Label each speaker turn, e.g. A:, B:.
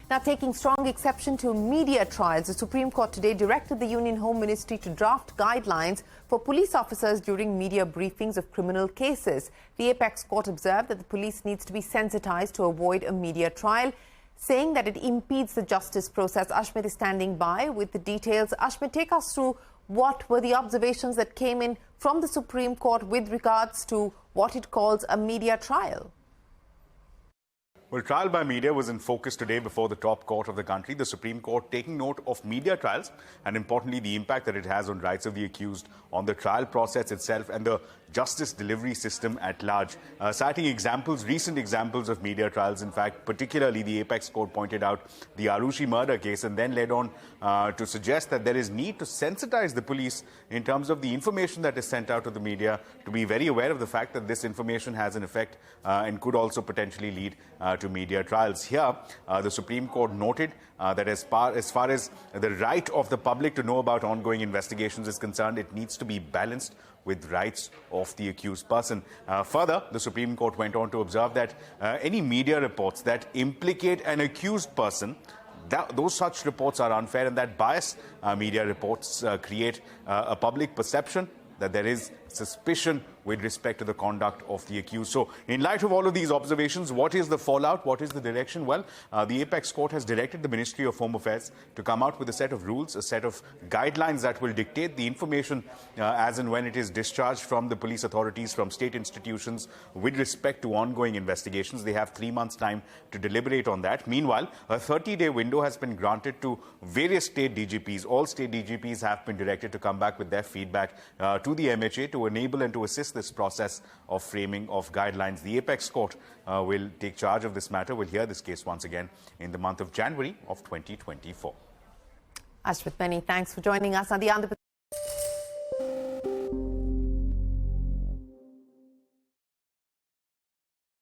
A: Now, taking strong exception to media trials, the Supreme Court today directed the Union Home Ministry to draft guidelines for police officers during media briefings of criminal cases. The Apex Court observed that the police needs to be sensitized to avoid a media trial, saying that it impedes the justice process. Ashmit is standing by with the details. Ashmit, take us through what were the observations that came in from the Supreme Court with regards to what it calls a media trial.
B: Well, trial by media was in focus today before the top court of the country, the Supreme Court taking note of media trials and, importantly, the impact that it has on rights of the accused, on the trial process itself and the justice delivery system at large. Citing examples, recent examples of media trials, in fact, particularly the Apex Court pointed out the Arushi murder case and then led on to suggest that there is need to sensitize the police in terms of the information that is sent out to the media, to be very aware of the fact that this information has an effect and could also potentially lead to media trials. Here, the Supreme Court noted that as far as the right of the public to know about ongoing investigations is concerned, it needs to be balanced with rights of the accused person. Further, the Supreme Court went on to observe that any media reports that implicate an accused person, those such reports are unfair, and that biased media reports create a public perception that there is suspicion with respect to the conduct of the accused. So, in light of all of these observations, what is the fallout? What is the direction? Well, the Apex Court has directed the Ministry of Home Affairs to come out with a set of rules, a set of guidelines that will dictate the information as and when it is discharged from the police authorities, from state institutions, with respect to ongoing investigations. They have 3 months' time to deliberate on that. Meanwhile, a 30-day window has been granted to various state DGPs. All state DGPs have been directed to come back with their feedback to the MHA to enable and to assist this process of framing of guidelines. The Apex Court will take charge of this matter. We'll hear this case once again in the month of January of 2024.
A: Ashmit, many thanks for joining us on the